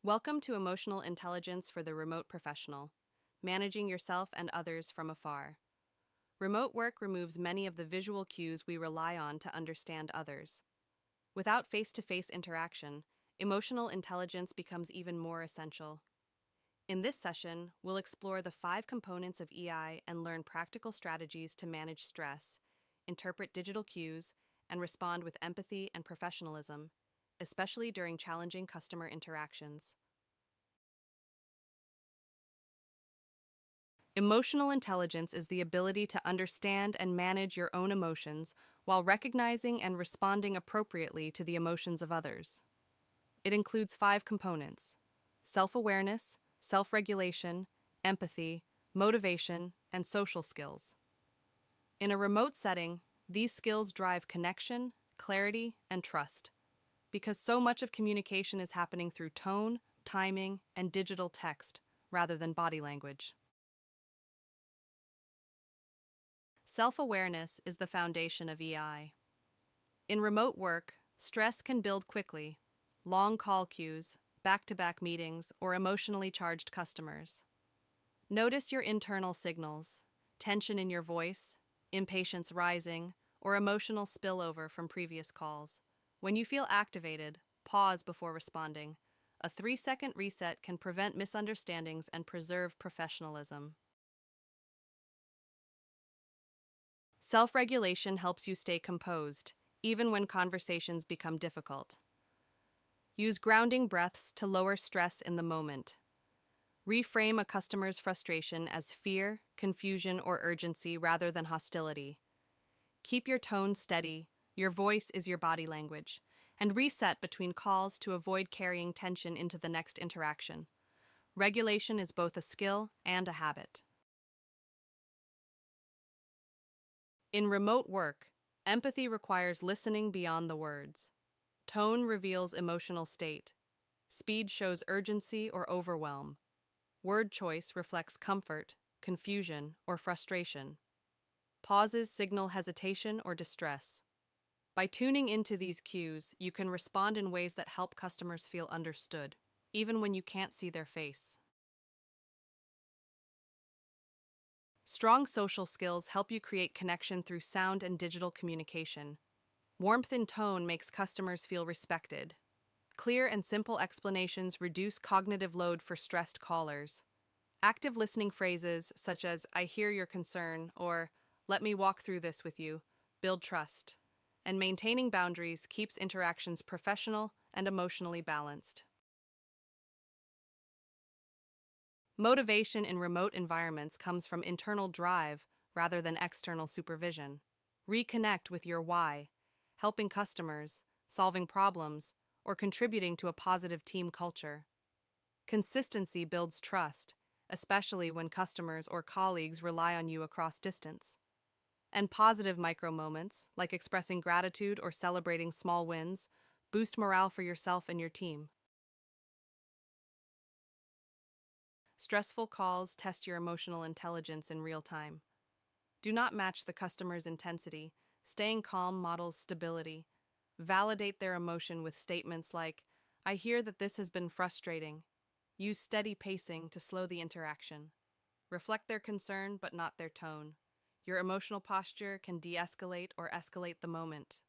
Welcome to Emotional Intelligence for the Remote Professional, managing yourself and others from afar. Remote work removes many of the visual cues we rely on to understand others. Without face-to-face interaction, emotional intelligence becomes even more essential. In this session, we'll explore the 5 components of EI and learn practical strategies to manage stress, interpret digital cues, and respond with empathy and professionalism, especially during challenging customer interactions. Emotional intelligence is the ability to understand and manage your own emotions while recognizing and responding appropriately to the emotions of others. It includes 5 components: self-awareness, self-regulation, empathy, motivation, and social skills. In a remote setting, these skills drive connection, clarity, and trust, because so much of communication is happening through tone, timing, and digital text rather than body language. Self-awareness is the foundation of EI. In remote work, stress can build quickly: long call queues, back-to-back meetings, or emotionally charged customers. Notice your internal signals: tension in your voice, impatience rising, or emotional spillover from previous calls. When you feel activated, pause before responding. A 3-second reset can prevent misunderstandings and preserve professionalism. Self-regulation helps you stay composed, even when conversations become difficult. Use grounding breaths to lower stress in the moment. Reframe a customer's frustration as fear, confusion, or urgency rather than hostility. Keep your tone steady, your voice is your body language, and reset between calls to avoid carrying tension into the next interaction. Regulation is both a skill and a habit. In remote work, empathy requires listening beyond the words. Tone reveals emotional state. Speed shows urgency or overwhelm. Word choice reflects comfort, confusion, or frustration. Pauses signal hesitation or distress. By tuning into these cues, you can respond in ways that help customers feel understood, even when you can't see their face. Strong social skills help you create connection through sound and digital communication. Warmth in tone makes customers feel respected. Clear and simple explanations reduce cognitive load for stressed callers. Active listening phrases such as "I hear your concern" or "Let me walk through this with you" build trust. And maintaining boundaries keeps interactions professional and emotionally balanced. Motivation in remote environments comes from internal drive rather than external supervision. Reconnect with your why: helping customers, solving problems, or contributing to a positive team culture. Consistency builds trust, especially when customers or colleagues rely on you across distance. And positive micro moments, like expressing gratitude or celebrating small wins, boost morale for yourself and your team. Stressful calls test your emotional intelligence in real time. Do not match the customer's intensity. Staying calm models stability. Validate their emotion with statements like, "I hear that this has been frustrating." Use steady pacing to slow the interaction. Reflect their concern but not their tone. Your emotional posture can de-escalate or escalate the moment.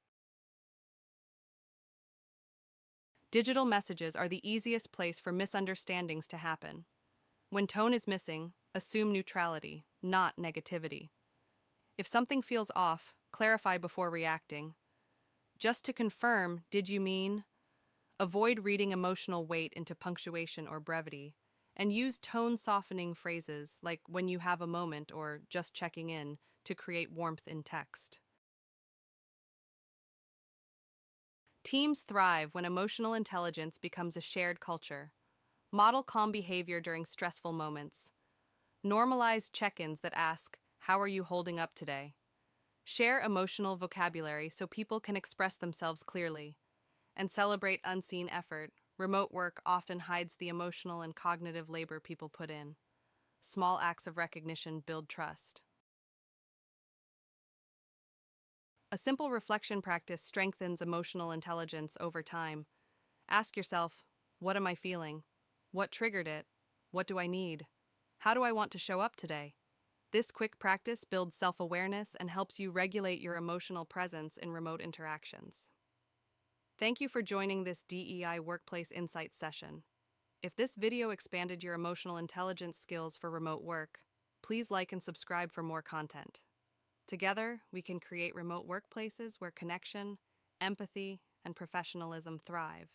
Digital messages are the easiest place for misunderstandings to happen. When tone is missing, assume neutrality, not negativity. If something feels off, clarify before reacting. Just to confirm, did you mean? Avoid reading emotional weight into punctuation or brevity, and use tone-softening phrases like "when you have a moment" or "just checking in" to create warmth in text. Teams thrive when emotional intelligence becomes a shared culture. Model calm behavior during stressful moments. Normalize check-ins that ask, "How are you holding up today?" Share emotional vocabulary so people can express themselves clearly. And celebrate unseen effort. Remote work often hides the emotional and cognitive labor people put in. Small acts of recognition build trust. A simple reflection practice strengthens emotional intelligence over time. Ask yourself, what am I feeling? What triggered it? What do I need? How do I want to show up today? This quick practice builds self-awareness and helps you regulate your emotional presence in remote interactions. Thank you for joining this DEI Workplace Insights session. If this video expanded your emotional intelligence skills for remote work, please like and subscribe for more content. Together, we can create remote workplaces where connection, empathy, and professionalism thrive.